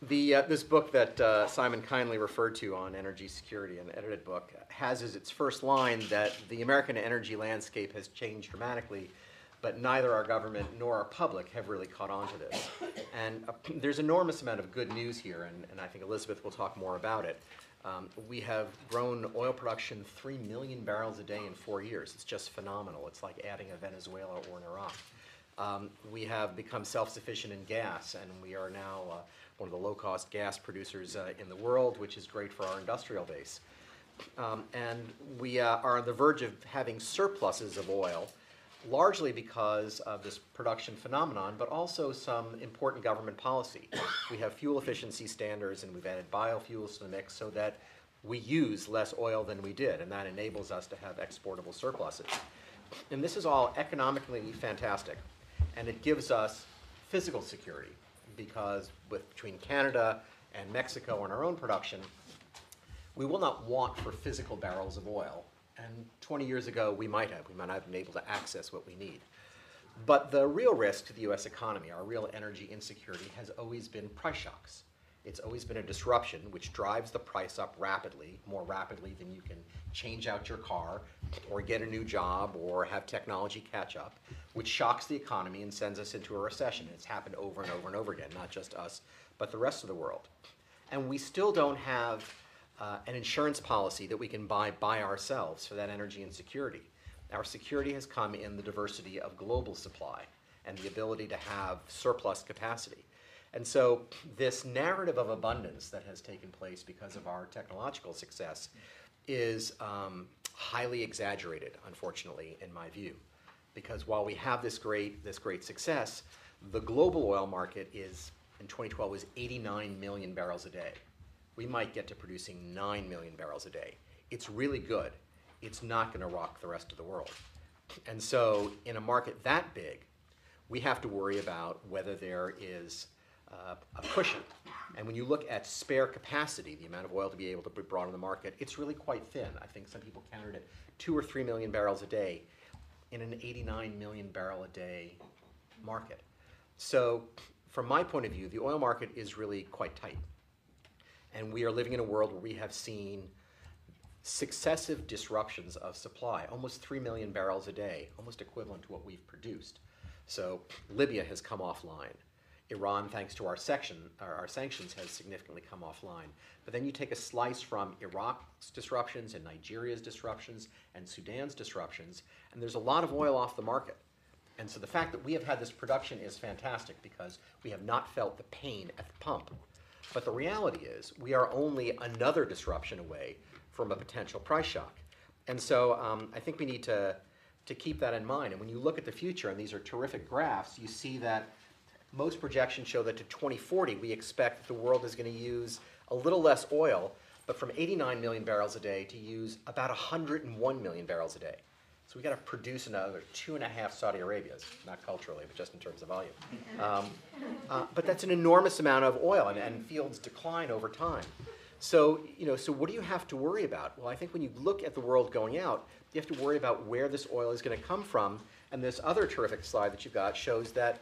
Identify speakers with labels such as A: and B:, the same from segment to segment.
A: This book that Simon kindly referred to on energy security, an edited book, has as its first line that the American energy landscape has changed dramatically, but neither our government nor our public have really caught on to this. And there's enormous amount of good news here, and I think Elizabeth will talk more about it. We have grown oil production 3 million barrels a day in 4 years. It's just phenomenal. It's like adding a Venezuela or an Iraq. We have become self-sufficient in gas, and we are now one of the low-cost gas producers in the world, which is great for our industrial base. And we are on the verge of having surpluses of oil, largely because of this production phenomenon, but also some important government policy. We have fuel efficiency standards, and we've added biofuels to the mix so that we use less oil than we did, and that enables us to have exportable surpluses. And this is all economically fantastic, and it gives us physical security, because between Canada and Mexico and our own production, we will not want for physical barrels of oil. And 20 years ago, we might have been able to access what we need. But the real risk to the US economy, our real energy insecurity, has always been price shocks. It's always been a disruption which drives the price up rapidly, more rapidly than you can change out your car or get a new job or have technology catch up, which shocks the economy and sends us into a recession. It's happened over and over and over again, not just us, but the rest of the world. And we still don't have an insurance policy that we can buy by ourselves for that energy insecurity. Our security has come in the diversity of global supply and the ability to have surplus capacity. And so this narrative of abundance that has taken place because of our technological success is highly exaggerated, unfortunately, in my view. Because while we have this great success, the global oil market is, in 2012, was 89 million barrels a day. We might get to producing 9 million barrels a day. It's really good. It's not going to rock the rest of the world. And so in a market that big, we have to worry about whether there is a cushion. And when you look at spare capacity, the amount of oil to be able to be brought on the market, it's really quite thin. I think some people counted it 2 or 3 million barrels a day in an 89 million barrel a day market. So from my point of view, the oil market is really quite tight. And we are living in a world where we have seen successive disruptions of supply, almost 3 million barrels a day, almost equivalent to what we've produced. So Libya has come offline. Iran, thanks to our sanctions, has significantly come offline. But then you take a slice from Iraq's disruptions and Nigeria's disruptions and Sudan's disruptions, and there's a lot of oil off the market. And so the fact that we have had this production is fantastic because we have not felt the pain at the pump. But the reality is we are only another disruption away from a potential price shock. And so I think we need to keep that in mind. And when you look at the future, and these are terrific graphs, you see that most projections show that to 2040, we expect that the world is going to use a little less oil, but from 89 million barrels a day to use about 101 million barrels a day. So we've got to produce another 2.5 Saudi Arabias, not culturally, but just in terms of volume. But that's an enormous amount of oil, and fields decline over time. So, so what do you have to worry about? Well, I think when you look at the world going out, you have to worry about where this oil is going to come from. And this other terrific slide that you've got shows that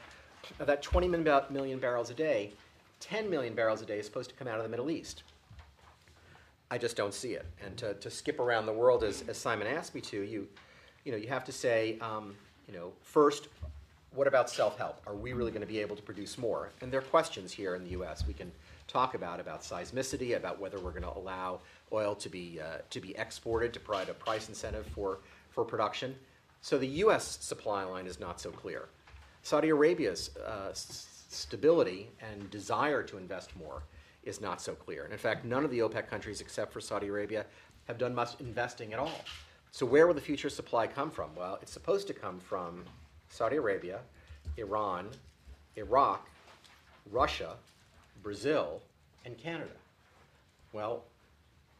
A: of that 20 million barrels a day, 10 million barrels a day is supposed to come out of the Middle East. I just don't see it. And to skip around the world, as Simon asked me to, you have to say, first, what about self-help? Are we really going to be able to produce more? And there are questions here in the U.S. we can talk about seismicity, about whether we're going to allow oil to be exported to provide a price incentive for production. So the U.S. supply line is not so clear. Saudi Arabia's stability and desire to invest more is not so clear. And in fact, none of the OPEC countries except for Saudi Arabia have done much investing at all. So where will the future supply come from? Well, it's supposed to come from Saudi Arabia, Iran, Iraq, Russia, Brazil, and Canada. Well,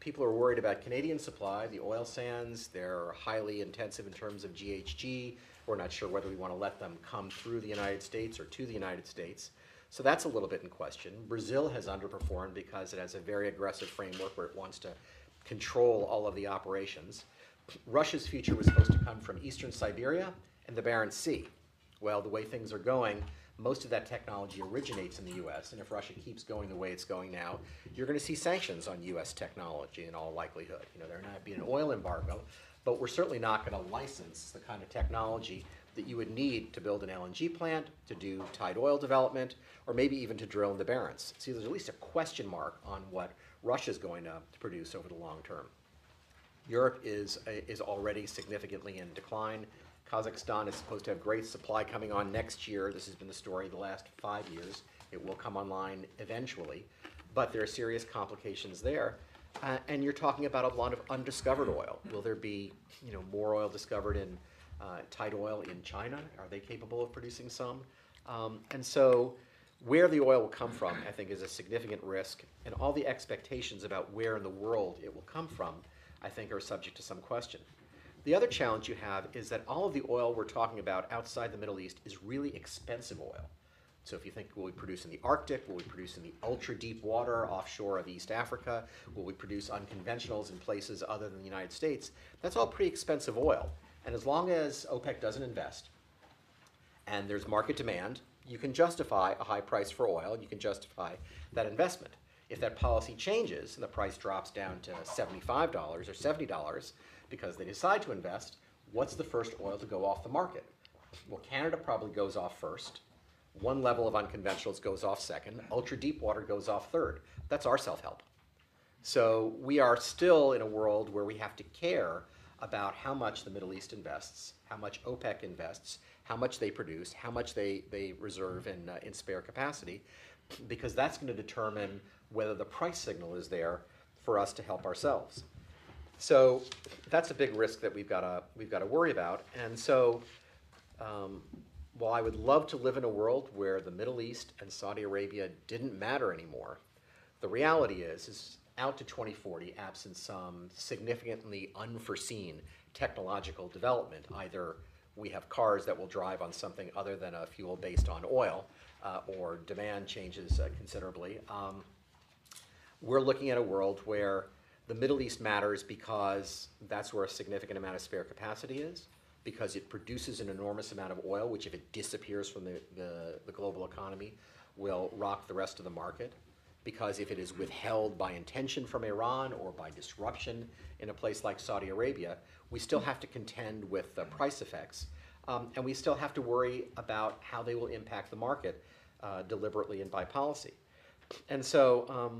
A: people are worried about Canadian supply, the oil sands. They're highly intensive in terms of GHG. We're not sure whether we want to let them come through the United States or to the United States. So that's a little bit in question. Brazil has underperformed because it has a very aggressive framework where it wants to control all of the operations. Russia's future was supposed to come from eastern Siberia and the Barents Sea. Well, the way things are going, Most of that technology originates in the US, and if Russia keeps going the way it's going now, you're going to see sanctions on US technology in all likelihood. There might be an oil embargo, but we're certainly not going to license the kind of technology that you would need to build an LNG plant, to do tight oil development, or maybe even to drill in the Barents. See, there's at least a question mark on what Russia's going to produce over the long term. Europe is already significantly in decline. Kazakhstan is supposed to have great supply coming on next year. This has been the story the last 5 years. It will come online eventually, but there are serious complications there. And you're talking about a lot of undiscovered oil. Will there be, more oil discovered in tight oil in China? Are they capable of producing some? And so where the oil will come from, I think, is a significant risk, and all the expectations about where in the world it will come from, I think, are subject to some question. The other challenge you have is that all of the oil we're talking about outside the Middle East is really expensive oil. So if you think, will we produce in the Arctic, will we produce in the ultra-deep water offshore of East Africa, will we produce unconventionals in places other than the United States, that's all pretty expensive oil. And as long as OPEC doesn't invest and there's market demand, you can justify a high price for oil, and you can justify that investment. If that policy changes and the price drops down to $75 or $70 because they decide to invest, what's the first oil to go off the market? Well, Canada probably goes off first. One level of unconventionals goes off second. Ultra-deep water goes off third. That's our self-help. So we are still in a world where we have to care about how much the Middle East invests, how much OPEC invests, how much they produce, how much they reserve in spare capacity, because that's going to determine whether the price signal is there for us to help ourselves. So that's a big risk that we've got to worry about. And so while I would love to live in a world where the Middle East and Saudi Arabia didn't matter anymore, the reality is out to 2040, absent some significantly unforeseen technological development, either we have cars that will drive on something other than a fuel based on oil, or demand changes considerably, we're looking at a world where the Middle East matters because that's where a significant amount of spare capacity is, because it produces an enormous amount of oil, which if it disappears from the global economy will rock the rest of the market, because if it is withheld by intention from Iran or by disruption in a place like Saudi Arabia, we still have to contend with the price effects, and we still have to worry about how they will impact the market deliberately and by policy. And so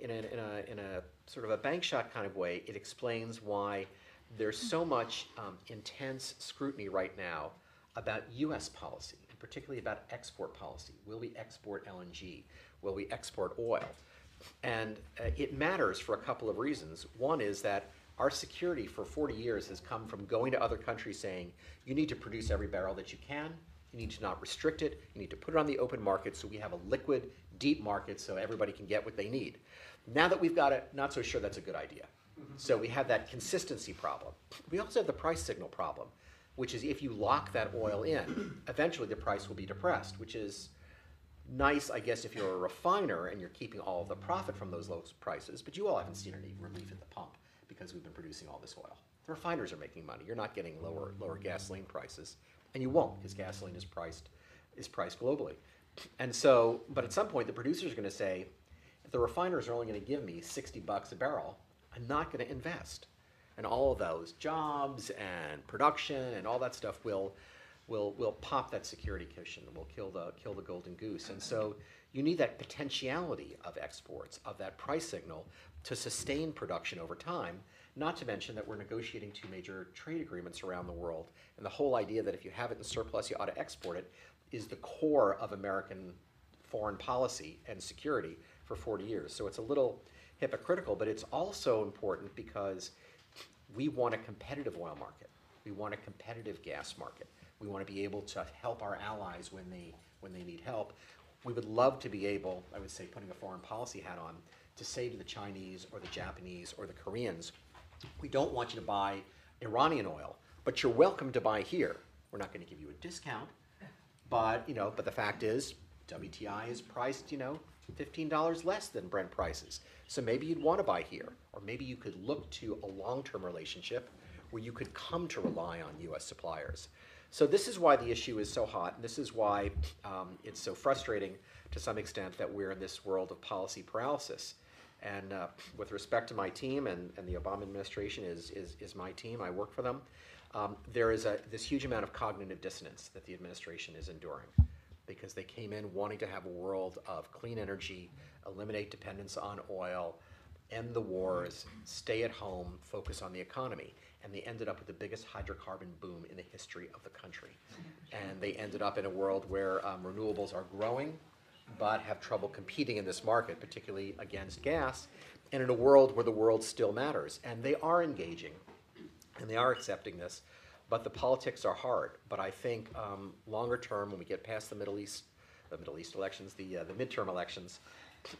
A: in a sort of a bank shot kind of way, it explains why there's so much intense scrutiny right now about US policy, and particularly about export policy. Will we export LNG? Will we export oil? And it matters for a couple of reasons. One is that our security for 40 years has come from going to other countries saying, you need to produce every barrel that you can, you need to not restrict it, you need to put it on the open market so we have a liquid, deep market so everybody can get what they need. Now that we've got it, not so sure that's a good idea. So we have that consistency problem. We also have the price signal problem, which is if you lock that oil in, eventually the price will be depressed, which is nice, I guess, if you're a refiner and you're keeping all of the profit from those low prices, but you all haven't seen any relief at the pump because we've been producing all this oil. The refiners are making money. You're not getting lower gasoline prices, and you won't, because gasoline is priced globally. And so, but at some point the producers are going to say, if the refiners are only going to give me $60 a barrel, I'm not going to invest. And all of those jobs and production and all that stuff will pop that security cushion, will kill the golden goose. And so you need that potentiality of exports, of that price signal, to sustain production over time, not to mention that we're negotiating 2 major trade agreements around the world. And the whole idea that if you have it in surplus, you ought to export it, is the core of American foreign policy and security for 40 years. So it's a little hypocritical, but it's also important because we want a competitive oil market. We want a competitive gas market. We want to be able to help our allies when they need help. We would love to be able, I would say, putting a foreign policy hat on, to say to the Chinese or the Japanese or the Koreans, we don't want you to buy Iranian oil, but you're welcome to buy here. We're not going to give you a discount, but the fact is, WTI is priced, $15 less than Brent prices. So maybe you'd want to buy here, or maybe you could look to a long-term relationship where you could come to rely on U.S. suppliers. So this is why the issue is so hot, and this is why it's so frustrating to some extent that we're in this world of policy paralysis. And with respect to my team, and the Obama administration is my team, I work for them, there is this huge amount of cognitive dissonance that the administration is enduring, because they came in wanting to have a world of clean energy, eliminate dependence on oil, end the wars, stay at home, focus on the economy. And they ended up with the biggest hydrocarbon boom in the history of the country. And they ended up in a world where renewables are growing, but have trouble competing in this market, particularly against gas, and in a world where the world still matters. And they are engaging, and they are accepting this, but the politics are hard. But I think longer term, when we get past the Middle East elections, the midterm elections,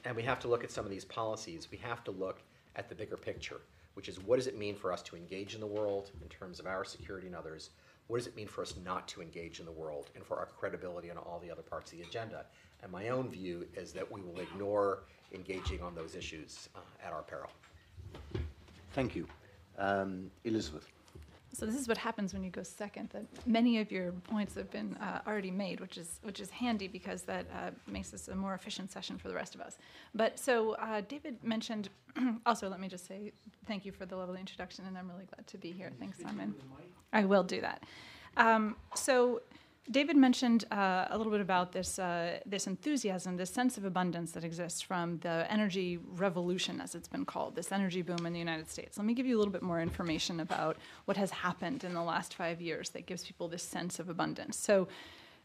A: and we have to look at some of these policies, we have to look at the bigger picture, which is, what does it mean for us to engage in the world in terms of our security and others? What does it mean for us not to engage in the world, and for our credibility on all the other parts of the agenda? And my own view is that we will ignore engaging on those issues at our peril.
B: Thank you. Elizabeth.
C: So this is what happens when you go second, that many of your points have been already made, which is handy, because that makes this a more efficient session for the rest of us. But so David mentioned, also let me just say thank you for the lovely introduction, and I'm really glad to be here. Thanks, Simon. I will do that. So David mentioned a little bit about this enthusiasm, this sense of abundance that exists from the energy revolution, as it's been called, this energy boom in the United States. Let me give you a little bit more information about what has happened in the last 5 years that gives people this sense of abundance. So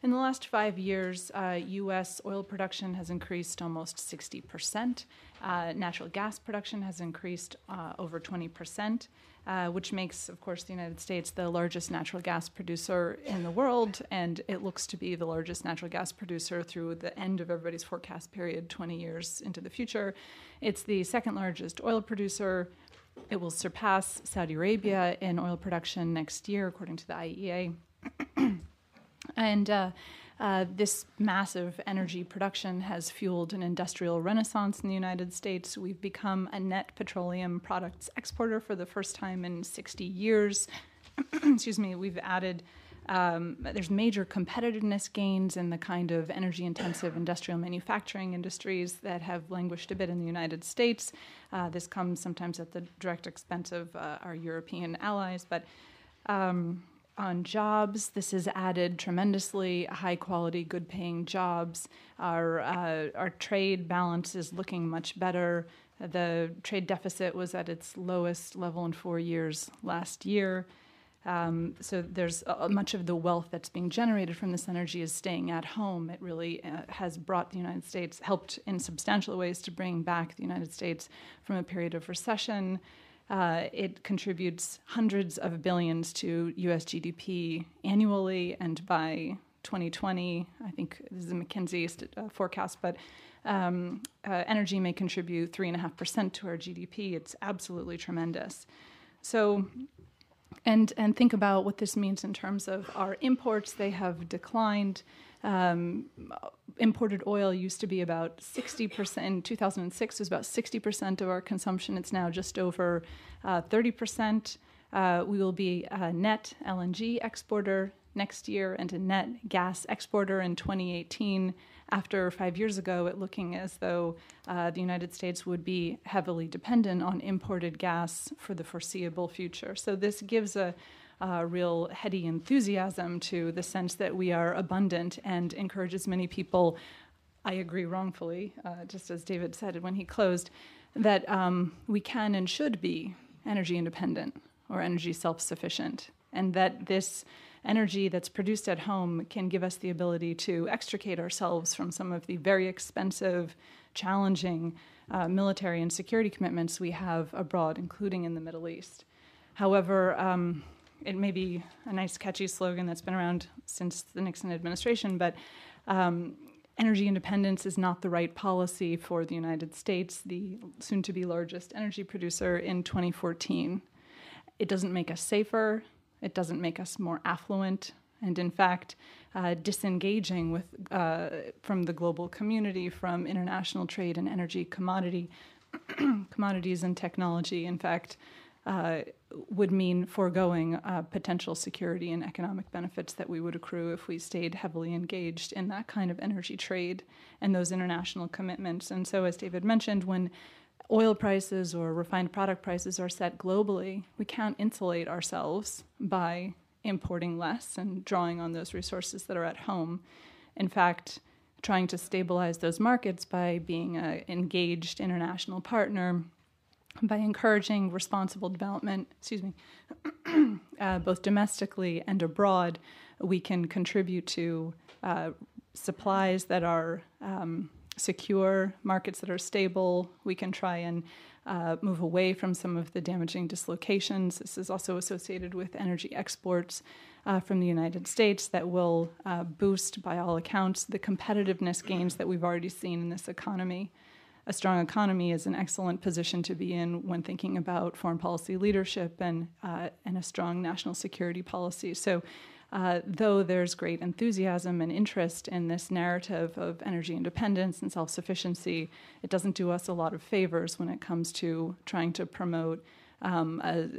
C: in the last 5 years, U.S. oil production has increased almost 60%. Natural gas production has increased over 20%. Which makes, of course, the United States the largest natural gas producer in the world, and it looks to be the largest natural gas producer through the end of everybody's forecast period, 20 years into the future. It's the second largest oil producer. It will surpass Saudi Arabia in oil production next year, according to the IEA. And this massive energy production has fueled an industrial renaissance in the United States. We've become a net petroleum products exporter for the first time in 60 years. Excuse me, we've added, there's major competitiveness gains in the kind of energy-intensive industrial manufacturing industries that have languished a bit in the United States. This comes sometimes at the direct expense of our European allies, but on jobs, this has added tremendously high-quality, good-paying jobs. Our trade balance is looking much better. The trade deficit was at its lowest level in 4 years last year. So there's much of the wealth that's being generated from this energy is staying at home. It really has brought the United States, helped in substantial ways to bring back the United States from a period of recession. It contributes hundreds of billions to U.S. GDP annually, and by 2020, I think this is a McKinsey forecast, but energy may contribute 3.5% to our GDP. It's absolutely tremendous. So, and think about what this means in terms of our imports. They have declined. Imported oil used to be about 60%. In 2006, it was about 60% of our consumption. It's now just over 30%. We will be a net LNG exporter next year and a net gas exporter in 2018, after 5 years ago it looking as though the United States would be heavily dependent on imported gas for the foreseeable future. So this gives a real heady enthusiasm to the sense that we are abundant, and encourages many people, I agree wrongfully, just as David said when he closed, that we can and should be energy independent or energy self-sufficient, and that this energy that's produced at home can give us the ability to extricate ourselves from some of the very expensive, challenging military and security commitments we have abroad, including in the Middle East. However, it may be a nice, catchy slogan that's been around since the Nixon administration, but energy independence is not the right policy for the United States, the soon-to-be largest energy producer in 2014. It doesn't make us safer. It doesn't make us more affluent. And in fact, disengaging with, from the global community, from international trade and energy commodities and technology, in fact, would mean foregoing potential security and economic benefits that we would accrue if we stayed heavily engaged in that kind of energy trade and those international commitments. And so, as David mentioned, when oil prices or refined product prices are set globally, we can't insulate ourselves by importing less and drawing on those resources that are at home. In fact, trying to stabilize those markets by being an engaged international partner, by encouraging responsible development, both domestically and abroad, we can contribute to supplies that are secure, markets that are stable. We can try and move away from some of the damaging dislocations. This is also associated with energy exports from the United States that will boost, by all accounts, the competitiveness gains that we've already seen in this economy. A strong economy is an excellent position to be in when thinking about foreign policy leadership and a strong national security policy. So though there's great enthusiasm and interest in this narrative of energy independence and self-sufficiency, it doesn't do us a lot of favors when it comes to trying to promote a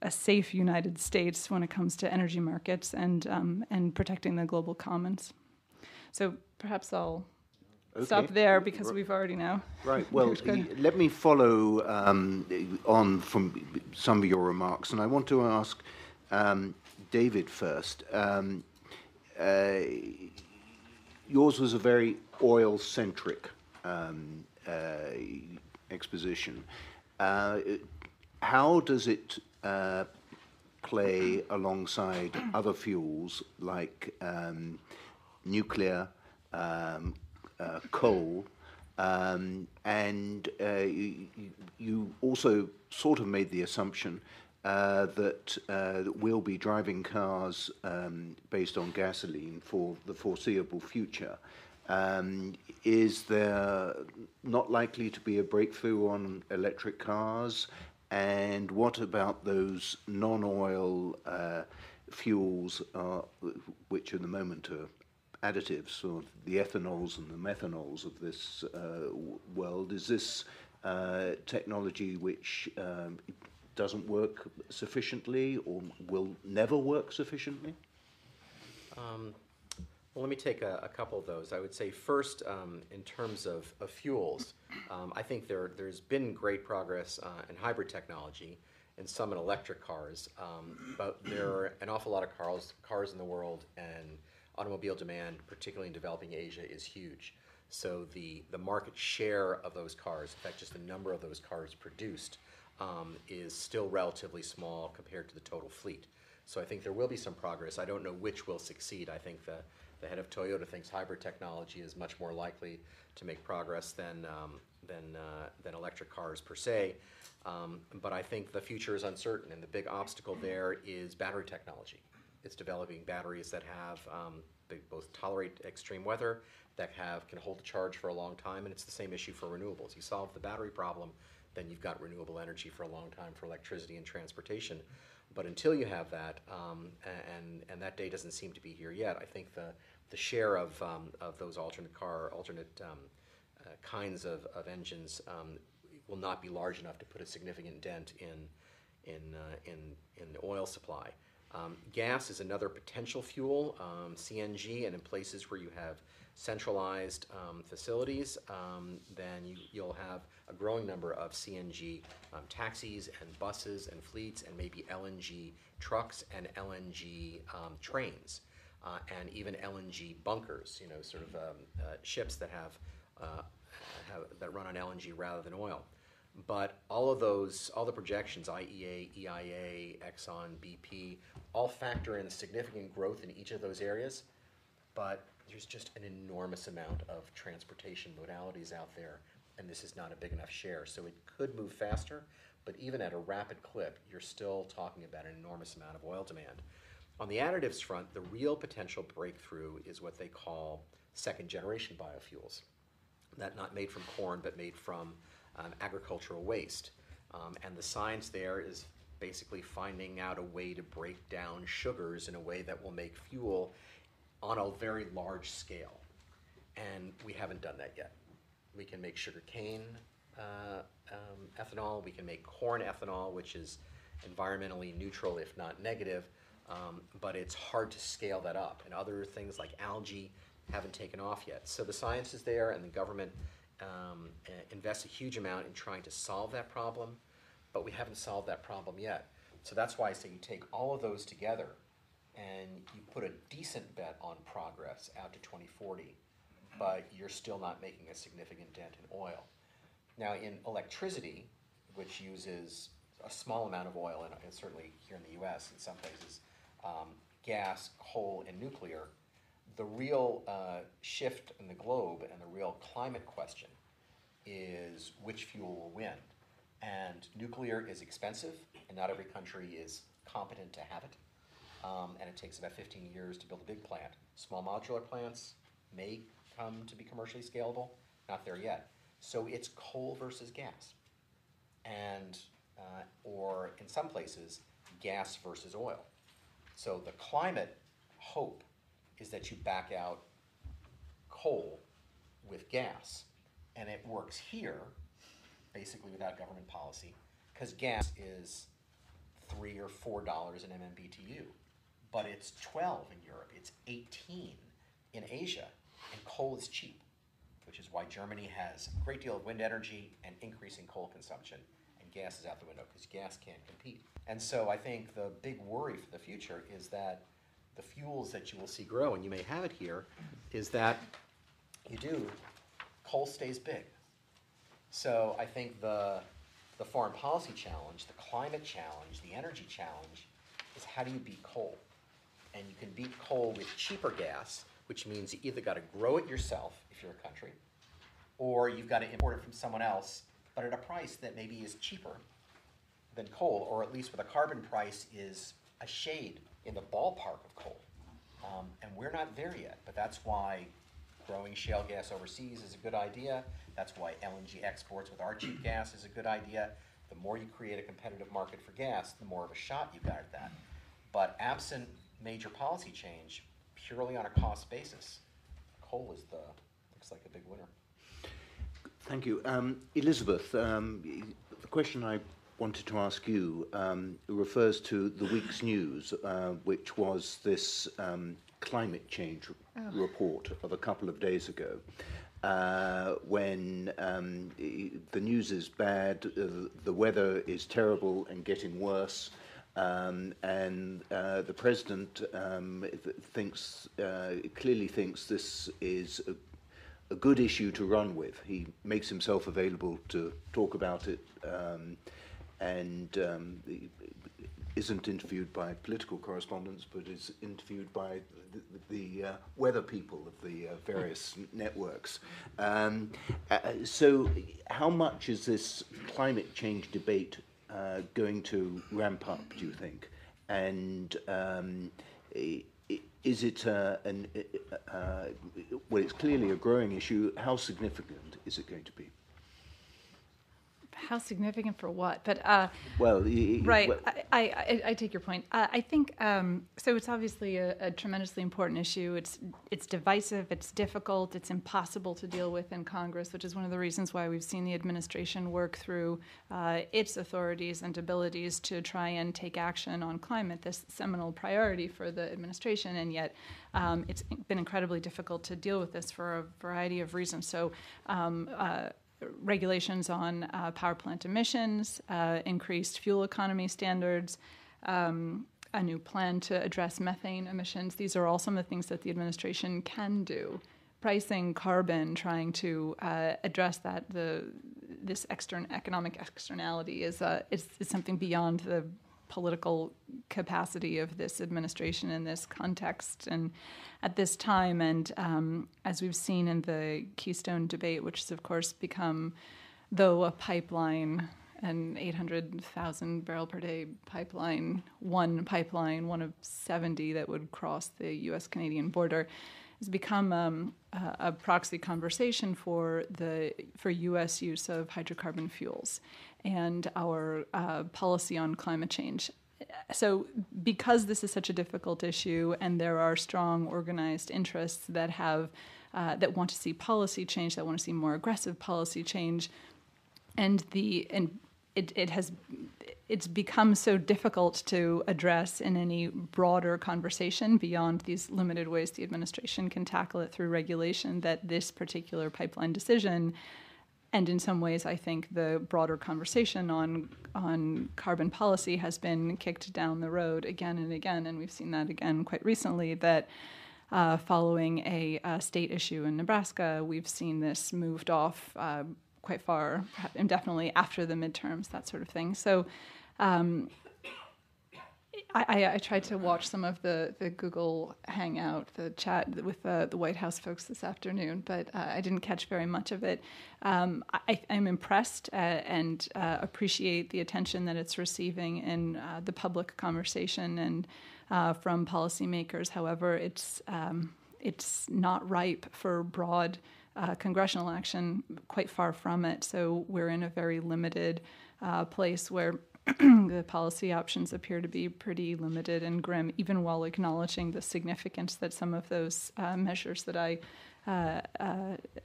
C: safe United States when it comes to energy markets and protecting the global commons. So perhaps I'll stop there because we've already now.
B: Right. Well, let me follow on from some of your remarks, and I want to ask David first. Yours was a very oil-centric exposition. How does it play alongside other fuels like nuclear, coal, and you also sort of made the assumption that we'll be driving cars based on gasoline for the foreseeable future. Is there not likely to be a breakthrough on electric cars? And what about those non-oil fuels, which at the moment are additives, or the ethanols and the methanols of this world? Is this technology which doesn't work sufficiently or will never work sufficiently?
A: Well, let me take a couple of those. I would say first, in terms of fuels, I think there's been great progress in hybrid technology and some in electric cars, but there are an awful lot of cars in the world, and automobile demand, particularly in developing Asia, is huge. So the market share of those cars, in fact, just the number of those cars produced, is still relatively small compared to the total fleet. So I think there will be some progress. I don't know which will succeed. I think the head of Toyota thinks hybrid technology is much more likely to make progress than electric cars per se. But I think the future is uncertain, and the big obstacle there is battery technology. It's developing batteries that have they both tolerate extreme weather, that can hold a charge for a long time, and it's the same issue for renewables. You solve the battery problem, then you've got renewable energy for a long time for electricity and transportation. But until you have that, and that day doesn't seem to be here yet, I think the share of those alternate kinds of engines will not be large enough to put a significant dent in the oil supply. Gas is another potential fuel, CNG, and in places where you have centralized facilities, then you'll have a growing number of CNG taxis and buses and fleets, and maybe LNG trucks and LNG trains, and even LNG bunkers. Sort of ships that that run on LNG rather than oil. But all the projections, IEA, EIA, Exxon, BP, all factor in significant growth in each of those areas, but there's just an enormous amount of transportation modalities out there, and this is not a big enough share. So it could move faster, but even at a rapid clip, you're still talking about an enormous amount of oil demand. On the additives front, the real potential breakthrough is what they call second-generation biofuels. That not made from corn, but made from agricultural waste. And the science there is basically finding out a way to break down sugars in a way that will make fuel on a very large scale. And we haven't done that yet. We can make sugarcane ethanol, we can make corn ethanol, which is environmentally neutral, if not negative, but it's hard to scale that up. And other things like algae haven't taken off yet. So the science is there, and the government invests a huge amount in trying to solve that problem, but we haven't solved that problem yet. So that's why I say you take all of those together and you put a decent bet on progress out to 2040, but you're still not making a significant dent in oil. Now in electricity, which uses a small amount of oil, and certainly here in the US in some places, gas, coal, and nuclear, the real shift in the globe and the real climate question is which fuel will win. And nuclear is expensive, and not every country is competent to have it. And it takes about 15 years to build a big plant. Small modular plants may come to be commercially scalable, not there yet. So it's coal versus gas. And, or in some places, gas versus oil. So the climate hope is that you back out coal with gas. And it works here, basically without government policy, because gas is $3 or $4 an MMBTU. But it's 12 in Europe, it's 18 in Asia, and coal is cheap, which is why Germany has a great deal of wind energy and increasing coal consumption, and gas is out the window because gas can't compete. And so I think the big worry for the future is that the fuels that you will see grow, and you may have it here, is that coal stays big. So I think the foreign policy challenge, the climate challenge, the energy challenge is how do you beat coal? And you can beat coal with cheaper gas, which means you either got to grow it yourself if you're a country, or you've got to import it from someone else, but at a price that maybe is cheaper than coal, or at least with a carbon price is a shade in the ballpark of coal. And we're not there yet, but that's why growing shale gas overseas is a good idea. That's why LNG exports with our cheap gas is a good idea. The more you create a competitive market for gas, the more of a shot you got at that. But absent major policy change, purely on a cost basis, coal looks like a big winner.
B: Thank you. Elizabeth, the question I wanted to ask you refers to the week's news, which was this climate change report of a couple of days ago, when the news is bad, the weather is terrible and getting worse, and the president clearly thinks this is a good issue to run with. He makes himself available to talk about it, and isn't interviewed by political correspondents, but is interviewed by the weather people of the various networks. So how much is this climate change debate going to ramp up, do you think? And is it, well, it's clearly a growing issue. How significant is it going to be?
C: How significant for what? But
B: well,
C: right, I take your point. I think so. It's obviously a tremendously important issue. It's divisive. It's difficult. It's impossible to deal with in Congress, which is one of the reasons why we've seen the administration work through its authorities and abilities to try and take action on climate, this seminal priority for the administration. And yet, it's been incredibly difficult to deal with this for a variety of reasons. So. Regulations on power plant emissions, increased fuel economy standards, a new plan to address methane emissions. These are all some of the things that the administration can do. Pricing carbon, trying to address that, this economic externality is something beyond the political capacity of this administration in this context and at this time. And as we've seen in the Keystone debate, which has of course become, though a pipeline, an 800,000 barrel per day pipeline, one of 70 that would cross the U.S.-Canadian border, has become a proxy conversation for U.S. use of hydrocarbon fuels and our policy on climate change. So because this is such a difficult issue and there are strong organized interests that that want to see policy change, that want to see more aggressive policy change, and it it's become so difficult to address in any broader conversation beyond these limited ways the administration can tackle it through regulation that this particular pipeline decision, and in some ways I think the broader conversation on carbon policy has been kicked down the road again and again, and we've seen that again quite recently, that following a state issue in Nebraska, we've seen this moved off quite far, indefinitely after the midterms, that sort of thing. So I tried to watch some of the Google Hangout, the chat with the White House folks this afternoon, but I didn't catch very much of it. I'm impressed and appreciate the attention that it's receiving in the public conversation and from policymakers. However, it's not ripe for broad congressional action, quite far from it. So we're in a very limited place where the policy options appear to be pretty limited and grim, even while acknowledging the significance that some of those measures that I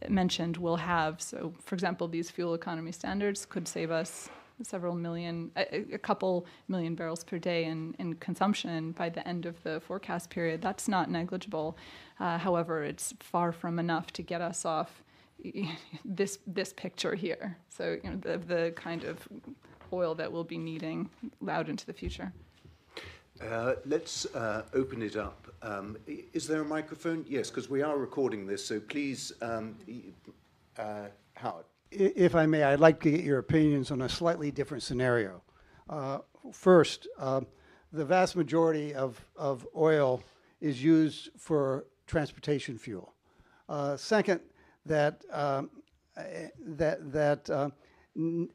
C: mentioned will have. So, for example, these fuel economy standards could save us a couple million barrels per day in consumption by the end of the forecast period. That's not negligible. However, it's far from enough to get us off this picture here. So, the kind of oil that we'll be needing out into the future.
B: Let's open it up. Is there a microphone? Yes, because we are recording this, so please, Howard.
D: If I may, I'd like to get your opinions on a slightly different scenario. First, the vast majority of oil is used for transportation fuel. Second, that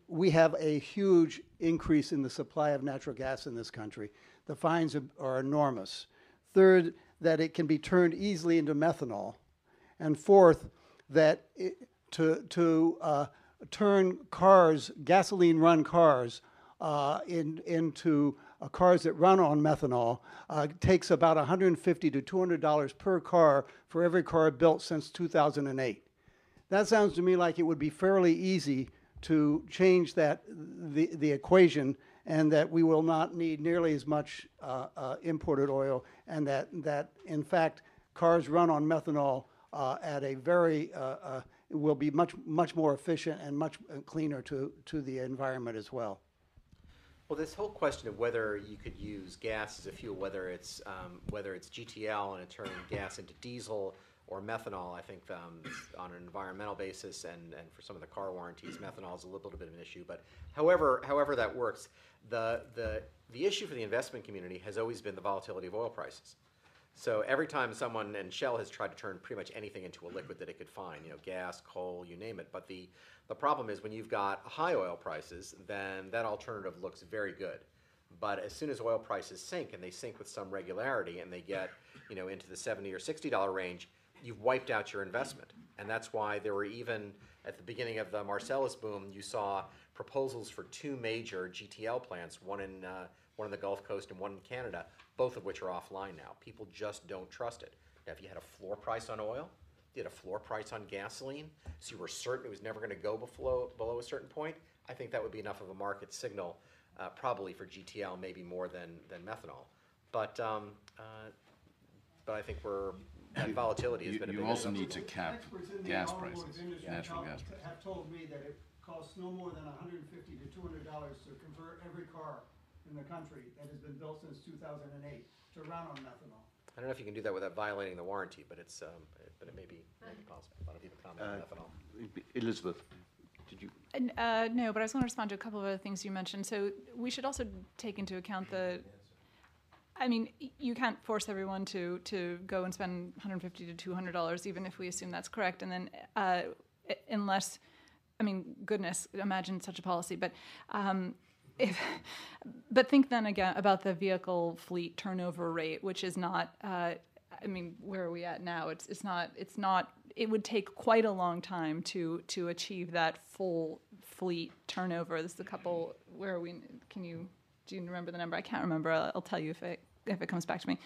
D: we have a huge increase in the supply of natural gas in this country. The fines are enormous. Third, that it can be turned easily into methanol. And fourth, that to turn cars, gasoline-run cars, into cars that run on methanol takes about $150 to $200 per car for every car built since 2008. That sounds to me like it would be fairly easy to change the equation, and that we will not need nearly as much imported oil, and that in fact cars run on methanol at a very will be much more efficient and much cleaner to the environment as well.
A: Well, this whole question of whether you could use gas as a fuel, whether it's GTL and it turning gas into diesel or methanol, I think on an environmental basis and for some of the car warranties, methanol is a little bit of an issue. But however that works, the issue for the investment community has always been the volatility of oil prices. So every time someone, and Shell has tried to turn pretty much anything into a liquid that it could find, gas, coal, you name it. But the problem is when you've got high oil prices, then that alternative looks very good. But as soon as oil prices sink, and they sink with some regularity, and they get into the $70 or $60 range, you've wiped out your investment. And that's why there were, even at the beginning of the Marcellus boom, you saw proposals for two major GTL plants, one in the Gulf Coast and one in Canada, both of which are offline now. People just don't trust it. Now, if you had a floor price on oil, you had a floor price on gasoline, so you were certain it was never going to go below a certain point, I think that would be enough of a market signal, probably for GTL, maybe more than methanol. But I think that volatility has been a big issue.
E: You also need to cap gas prices, natural gas prices.
D: Have told me that it costs no more than $150 to $200 to convert every car in the country that has been built since 2008 to run on methanol.
A: I don't know if you can do that without violating the warranty, but it may be possible. A lot of people comment on methanol.
B: Elizabeth, did you?
C: No, but I just want to respond to a couple of other things you mentioned. So we should also take into account you can't force everyone to go and spend $150 to $200, even if we assume that's correct. And then unless, goodness, imagine such a policy. But but think then again about the vehicle fleet turnover rate, which is not. Where are we at now? It's not. It would take quite a long time to achieve that full fleet turnover. This is a couple. Where are we? Do you remember the number? I can't remember. I'll tell you if it comes back to me.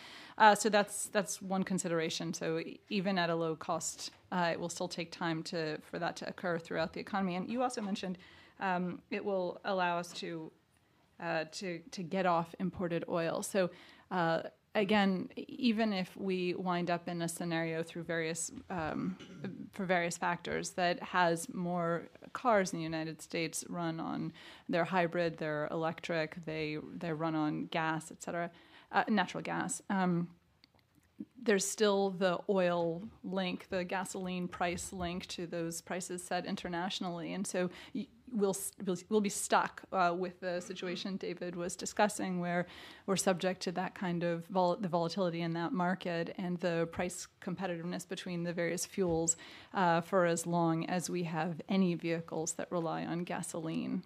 C: So that's one consideration. So even at a low cost, it will still take time for that to occur throughout the economy. And you also mentioned it will allow us to to get off imported oil. So again, even if we wind up in a scenario through for various factors that has more cars in the United States run on, they're hybrid, they're electric, they run on gas, et cetera, natural gas. There's still the oil link, the gasoline price link to those prices set internationally, and so we'll be stuck with the situation David was discussing, where we're subject to that kind of the volatility in that market and the price competitiveness between the various fuels for as long as we have any vehicles that rely on gasoline.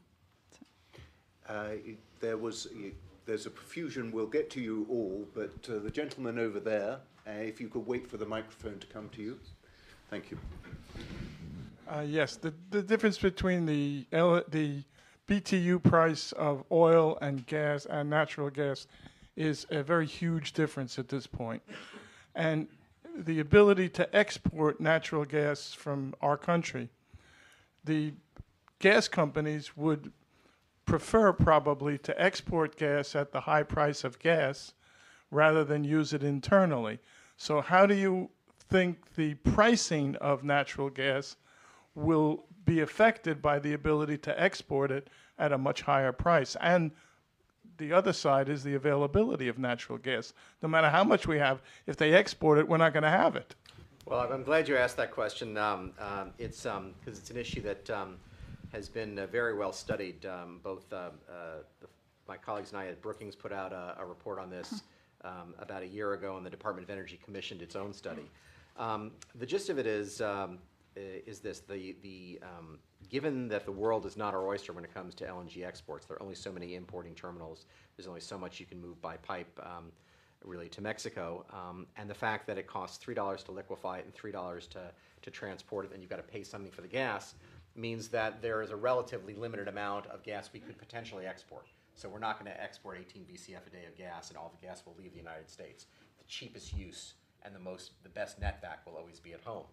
B: There's a profusion. We'll get to you all, but the gentleman over there, if you could wait for the microphone to come to you. Thank you.
F: Yes, the difference between the BTU price of oil and gas and natural gas is a very huge difference at this point. And the ability to export natural gas from our country, the gas companies would prefer probably to export gas at the high price of gas rather than use it internally. So how do you think the pricing of natural gas will be affected by the ability to export it at a much higher price? And the other side is the availability of natural gas. No matter how much we have, if they export it, we're not going to have it.
A: Well, I'm glad you asked that question. It's because it's an issue that has been very well studied. My colleagues and I at Brookings put out a report on this about a year ago, and the Department of Energy commissioned its own study. The gist of it is this: given that the world is not our oyster when it comes to LNG exports, there are only so many importing terminals. There's only so much you can move by pipe, really, to Mexico, and the fact that it costs $3 to liquefy it and $3 to transport it, and you've got to pay something for the gas, means that there is a relatively limited amount of gas we could potentially export. So we're not going to export 18 BCF a day of gas, and all the gas will leave the United States. The cheapest use and the best netback will always be at home.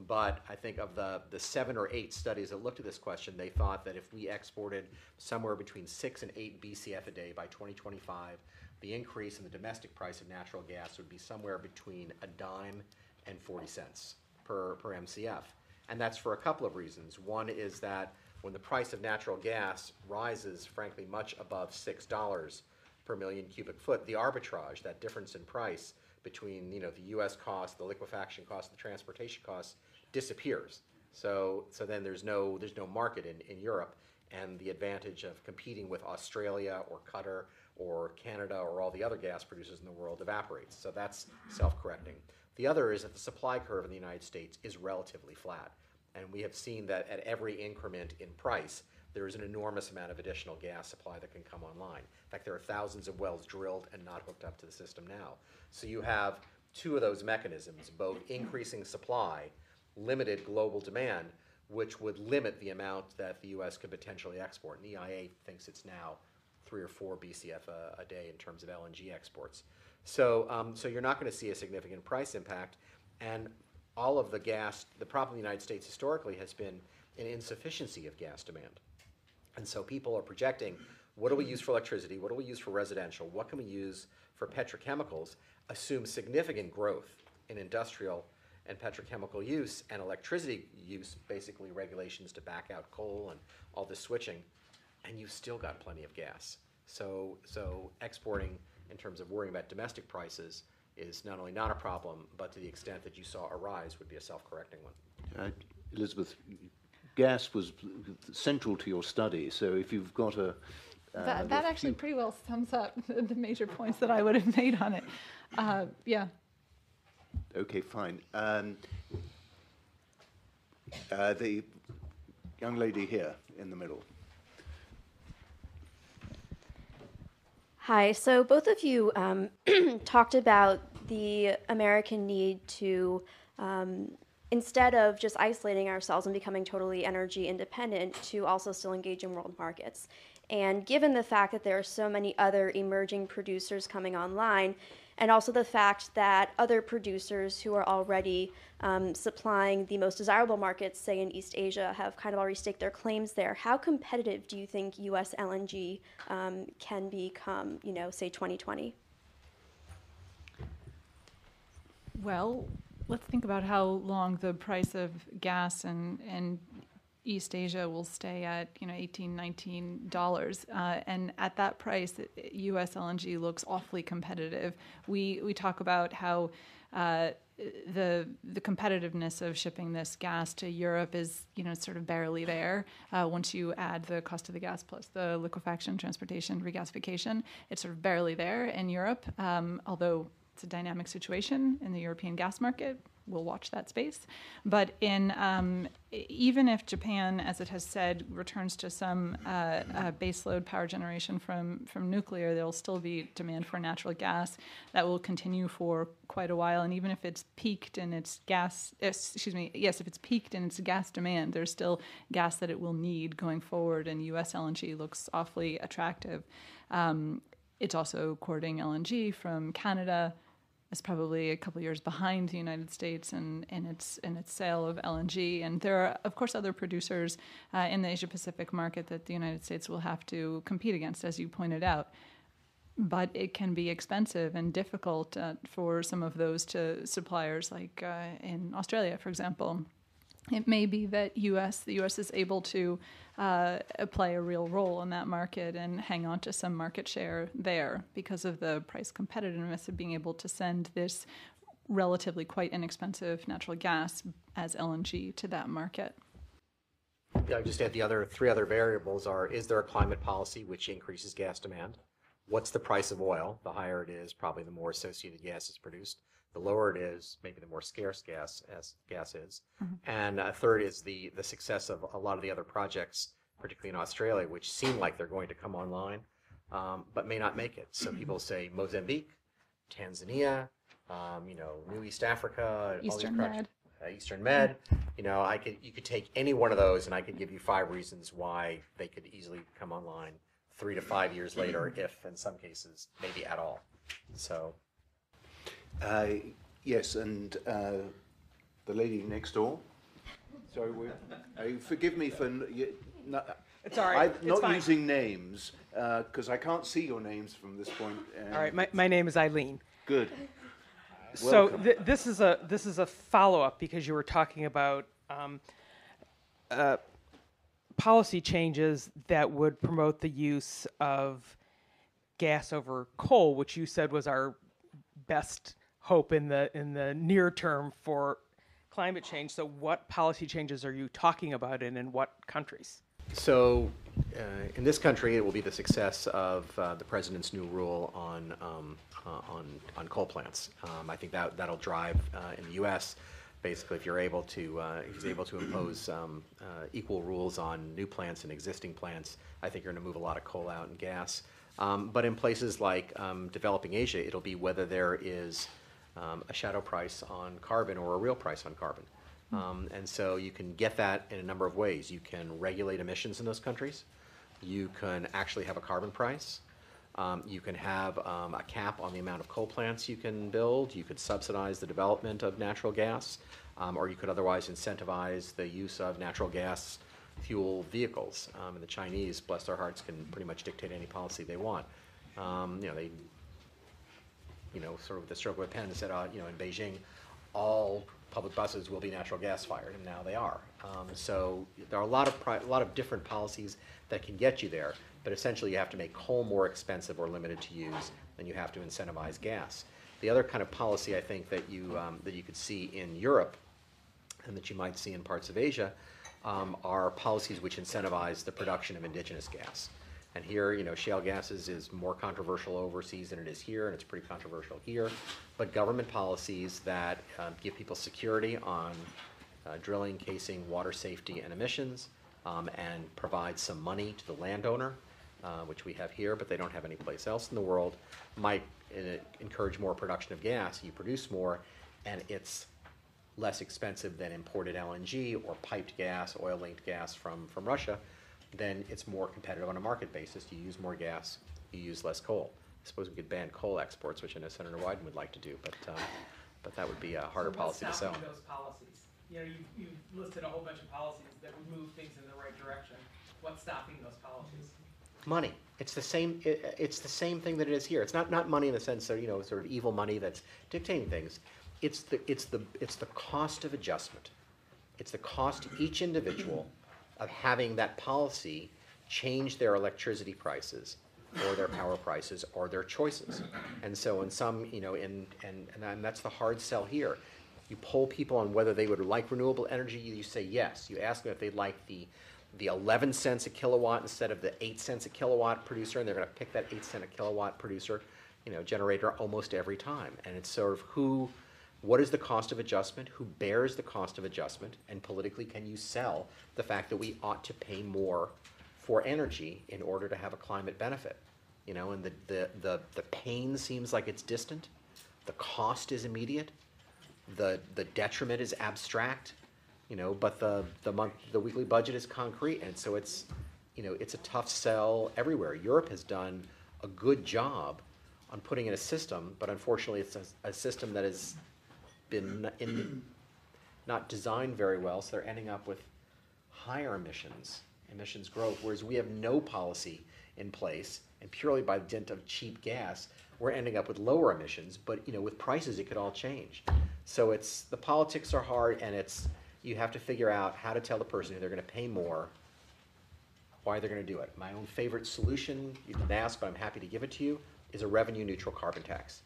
A: But I think of the 7 or 8 studies that looked at this question, they thought that if we exported somewhere between 6 and 8 BCF a day by 2025, the increase in the domestic price of natural gas would be somewhere between a dime and 40 cents per MCF. And that's for a couple of reasons. One is that when the price of natural gas rises, frankly, much above $6 per million cubic foot, the arbitrage, that difference in price between the U.S. cost, the liquefaction cost, the transportation cost, disappears. So then there's no market in Europe, and the advantage of competing with Australia or Qatar or Canada or all the other gas producers in the world evaporates. So that's self-correcting. The other is that the supply curve in the United States is relatively flat. And we have seen that at every increment in price, there is an enormous amount of additional gas supply that can come online. In fact, there are thousands of wells drilled and not hooked up to the system now. So you have two of those mechanisms, both increasing supply, limited global demand, which would limit the amount that the U.S. could potentially export. And the EIA thinks it's now 3 or 4 BCF a day in terms of LNG exports. So you're not going to see a significant price impact. And all of the gas, the problem in the United States historically has been an insufficiency of gas demand. And so people are projecting, what do we use for electricity? What do we use for residential? What can we use for petrochemicals? Assume significant growth in industrial and petrochemical use and electricity use, basically regulations to back out coal and all this switching, and you've still got plenty of gas. So exporting, in terms of worrying about domestic prices, is not only not a problem, but to the extent that you saw a rise, would be a self-correcting one.
B: Elizabeth, gas was central to your study, so if you've got a...
C: that actually pretty well sums up the major points that I would have made on it. Yeah.
B: Okay, fine. The young lady here in the middle.
G: Hi, so both of you talked about the American need to, instead of just isolating ourselves and becoming totally energy independent, to also still engage in world markets. And given the fact that there are so many other emerging producers coming online, and also the fact that other producers who are already supplying the most desirable markets, say in East Asia, have kind of already staked their claims there. How competitive do you think U.S. LNG can become, say 2020?
C: Well, let's think about how long the price of gas and East Asia will stay at, $18, $19. And at that price, U.S. LNG looks awfully competitive. We talk about how the competitiveness of shipping this gas to Europe is, sort of barely there. Once you add the cost of the gas plus the liquefaction, transportation, regasification, it's sort of barely there in Europe, although it's a dynamic situation in the European gas market. We'll watch that space. But even if Japan, as it has said, returns to some baseload power generation from nuclear, there will still be demand for natural gas that will continue for quite a while. And even if it's peaked in its if it's peaked in its gas demand, there's still gas that it will need going forward. And U.S. LNG looks awfully attractive. It's also courting LNG from Canada. Is probably a couple years behind the United States in its sale of LNG. And there are, of course, other producers in the Asia-Pacific market that the United States will have to compete against, as you pointed out. But it can be expensive and difficult for some of those suppliers, like in Australia, for example. It may be that the U.S. is able to play a real role in that market and hang on to some market share there because of the price competitiveness of being able to send this relatively quite inexpensive natural gas as LNG to that market.
A: Yeah, I just add the three other variables are, is there a climate policy which increases gas demand? What's the price of oil? The higher it is, probably the more associated gas is produced. The lower it is, maybe the more scarce gas is. Mm-hmm. And third is the success of a lot of the other projects, particularly in Australia, which seem like they're going to come online, but may not make it. So people say Mozambique, Tanzania, New East Africa,
C: Eastern Med.
A: Eastern Med. You could take any one of those, and I could give you 5 reasons why they could easily come online 3 to 5 years later, if in some cases, maybe at all. So.
B: Yes, and the lady next door. Sorry, forgive me for
H: it's all right.
B: I'm not using names because I can't see your names from this point.
H: All right, my name is Eileen.
B: Good.
H: So this is a follow-up because you were talking about policy changes that would promote the use of gas over coal, which you said was our best hope in the near term for climate change. So what policy changes are you talking about and in what countries?
A: So in this country, it will be the success of the president's new rule on coal plants. I think that'll drive in the U.S. Basically, if he's able to impose equal rules on new plants and existing plants, I think you're going to move a lot of coal out and gas. But in places like developing Asia, it'll be whether there is a shadow price on carbon or a real price on carbon. And so you can get that in a number of ways. You can regulate emissions in those countries. You can actually have a carbon price. You can have a cap on the amount of coal plants you can build. You could subsidize the development of natural gas, or you could otherwise incentivize the use of natural gas fuel vehicles. And the Chinese, bless their hearts, can pretty much dictate any policy they want. They sort of with the stroke of a pen said, in Beijing, all public buses will be natural gas fired, and now they are. So there are a lot of different policies that can get you there, but essentially you have to make coal more expensive or limited to use, and you have to incentivize gas. The other kind of policy I think that you could see in Europe, and that you might see in parts of Asia, are policies which incentivize the production of indigenous gas. And here, shale gases is more controversial overseas than it is here, and it's pretty controversial here. But government policies that give people security on drilling, casing, water safety, and emissions, and provide some money to the landowner, which we have here, but they don't have any place else in the world, might encourage more production of gas. You produce more, and it's less expensive than imported LNG or piped gas, oil-linked gas from Russia. Then it's more competitive on a market basis. You use more gas, you use less coal. suppose we could ban coal exports, which I know Senator Wyden would like to do, but that would be a harder policy to sell.
H: What's stopping those policies? You know, you've listed a whole bunch of policies that would move things in the right direction. What's stopping those policies?
A: Money. It's the same. It's the same thing that it is here. It's not money in the sense of sort of evil money that's dictating things. It's the cost of adjustment. It's the cost to each individual of having that policy change their electricity prices, or their power prices, or their choices. And so, in some, and that's the hard sell here. You poll people on whether they would like renewable energy. You say yes. You ask them if they'd like the 11 cents a kilowatt instead of the 8 cents a kilowatt producer, and they're going to pick that 8 cent a kilowatt producer, generator almost every time. And it's sort of what is the cost of adjustment? Who bears the cost of adjustment? And politically, can you sell the fact that we ought to pay more for energy in order to have a climate benefit? And the pain seems like it's distant. The cost is immediate. The detriment is abstract. But the weekly budget is concrete, and so it's a tough sell everywhere. Europe has done a good job on putting in a system, but unfortunately, it's a system that has been not designed very well. So they're ending up with higher emissions growth, whereas we have no policy in place, and purely by dint of cheap gas, we're ending up with lower emissions. But with prices, it could all change. So the politics are hard, and you have to figure out how to tell the person who they're going to pay more why they're going to do it. My own favorite solution, you didn't ask, but I'm happy to give it to you, is a revenue-neutral carbon tax,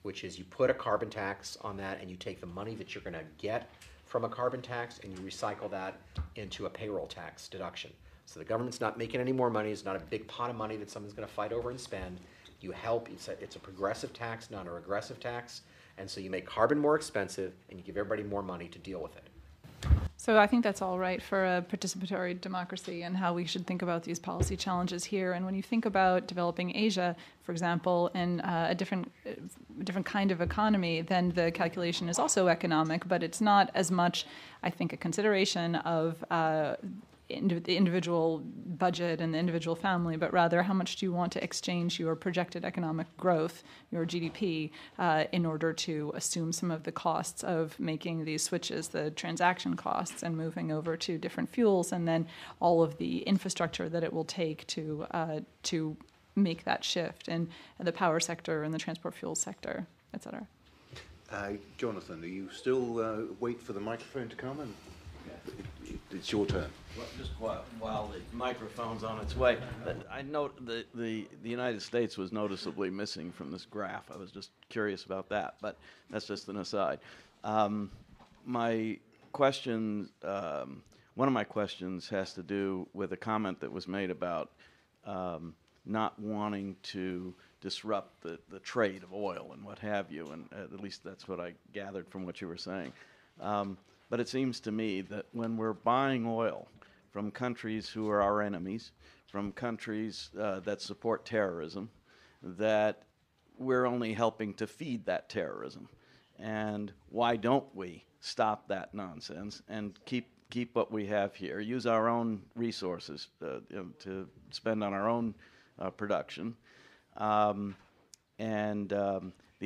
A: which is you put a carbon tax on that, and you take the money that you're going to get from a carbon tax, and you recycle that into a payroll tax deduction. So the government's not making any more money. It's not a big pot of money that someone's going to fight over and spend. You help. It's a progressive tax, not a regressive tax. And so you make carbon more expensive, and you give everybody more money to deal with it.
C: So I think that's all right for a participatory democracy and how we should think about these policy challenges here. And when you think about developing Asia, for example, in a different kind of economy, then the calculation is also economic, but it's not as much, I think, a consideration of the individual budget and the individual family, but rather how much do you want to exchange your projected economic growth, your GDP, in order to assume some of the costs of making these switches, the transaction costs, and moving over to different fuels, and then all of the infrastructure that it will take to make that shift in the power sector and the transport fuel sector, et cetera.
B: Jonathan, are you still wait for the microphone to come? And it's your turn.
I: Well, just while the microphone's on its way, I note the United States was noticeably missing from this graph. I was just curious about that, but that's just an aside. My question, one of my questions has to do with a comment that was made about not wanting to disrupt the trade of oil and what have you, and at least that's what I gathered from what you were saying. But it seems to me that when we're buying oil from countries who are our enemies, from countries that support terrorism, that we're only helping to feed that terrorism. And why don't we stop that nonsense and keep what we have here, use our own resources to spend on our own production? The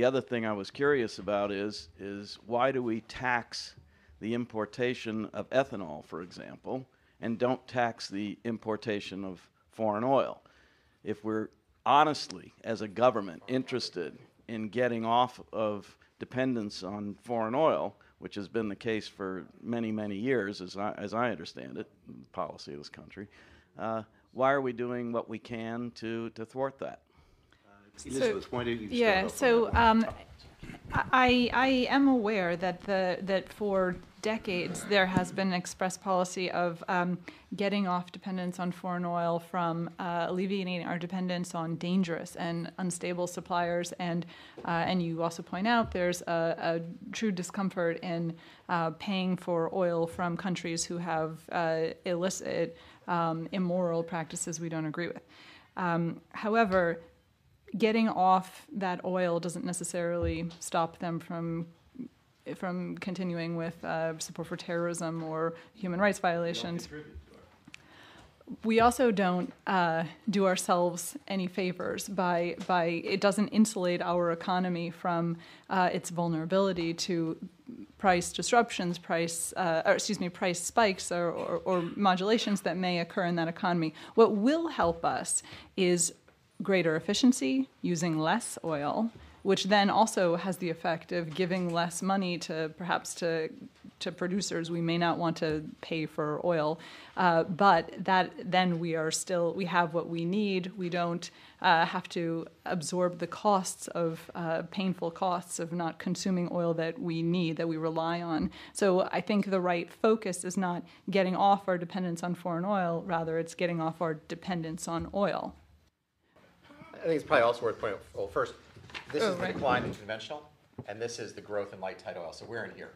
I: other thing I was curious about is why do we tax the importation of ethanol, for example, and don't tax the importation of foreign oil? If we're honestly, as a government, interested in getting off of dependence on foreign oil, which has been the case for many, many years, as I understand it, the policy of this country, why are we doing what we can to thwart that?
B: Elizabeth, why don't you start
C: Yeah,
B: off
C: so
B: on that?
C: I am aware that for decades there has been an express policy of getting off dependence on foreign oil, from alleviating our dependence on dangerous and unstable suppliers, and you also point out there's a true discomfort in paying for oil from countries who have illicit, immoral practices we don't agree with. However, getting off that oil doesn't necessarily stop them from continuing with support for terrorism or human rights violations. We also don't do ourselves any favors by it doesn't insulate our economy from its vulnerability to price disruptions, price spikes or modulations that may occur in that economy. What will help us is greater efficiency, using less oil, which then also has the effect of giving less money to perhaps to producers we may not want to pay for oil, but that then we have what we need. We don't have to absorb the costs of painful costs of not consuming oil that we need, that we rely on. So I think the right focus is not getting off our dependence on foreign oil, rather it's getting off our dependence on oil.
A: I think it's probably also worth pointing out, well, first, this is the decline in conventional, and this is the growth in light tight oil. So we're in here.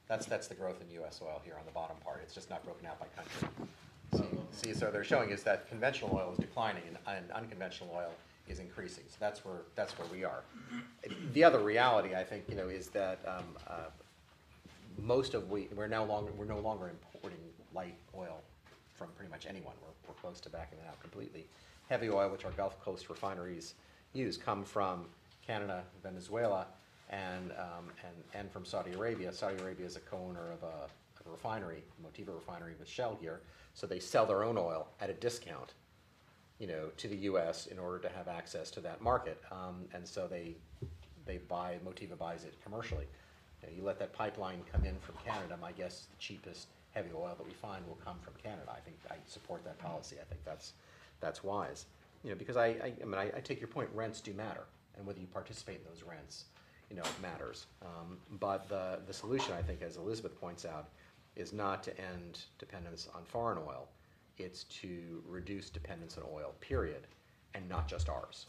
A: That's the growth in U.S. oil here on the bottom part. It's just not broken out by country. See, so they're showing is that conventional oil is declining and unconventional oil is increasing. So that's where we are. The other reality, I think, is that we're no longer importing light oil from pretty much anyone. We're close to backing that out completely. Heavy oil, which our Gulf Coast refineries use, come from Canada, Venezuela, and from Saudi Arabia. Saudi Arabia is a co-owner of a refinery, Motiva refinery with Shell here. So they sell their own oil at a discount, to the U.S. in order to have access to that market. And so Motiva buys it commercially. You let that pipeline come in from Canada. My guess, the cheapest heavy oil that we find will come from Canada. I think I support that policy. I think that's wise. Because I take your point. Rents do matter, and whether you participate in those rents, it matters. But the solution, I think, as Elizabeth points out, is not to end dependence on foreign oil. It's to reduce dependence on oil, period, and not just ours.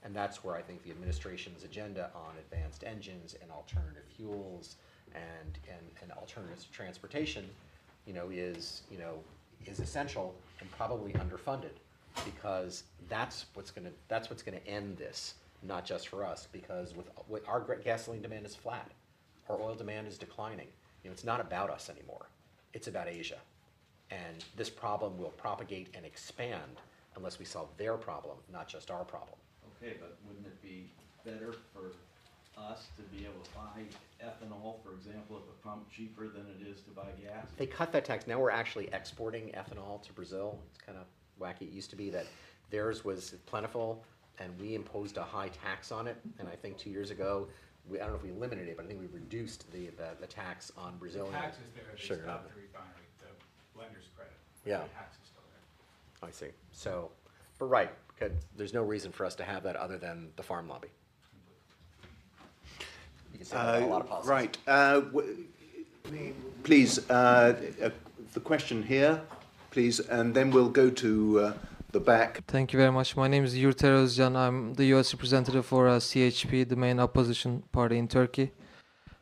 A: And that's where I think the administration's agenda on advanced engines and alternative fuels and alternatives to transportation, is essential and probably underfunded, because that's what's going to end this. Not just for us, because with our gasoline demand is flat, our oil demand is declining. It's not about us anymore. It's about Asia. And this problem will propagate and expand unless we solve their problem, not just our problem.
I: Okay, but wouldn't it be better for us to be able to buy ethanol, for example, at the pump cheaper than it is to buy gas?
A: They cut that tax. Now we're actually exporting ethanol to Brazil. It's kind of wacky. It used to be that theirs was plentiful, and we imposed a high tax on it. And I think 2 years ago, I don't know if we eliminated it, but I think we reduced the tax on Brazilian
J: tax is there, they
A: sugar.
J: stopped the refinery, the blender's credit.
A: Yeah.
J: The tax is still there.
A: I see. So, but right, because there's no reason for us to have that other than the farm lobby. You can say that about a lot of policies.
B: Right. Please, the question here, please, and then we'll go to the back.
K: Thank you very much. My name is Yurter Özcan. I'm the U.S. representative for CHP, the main opposition party in Turkey.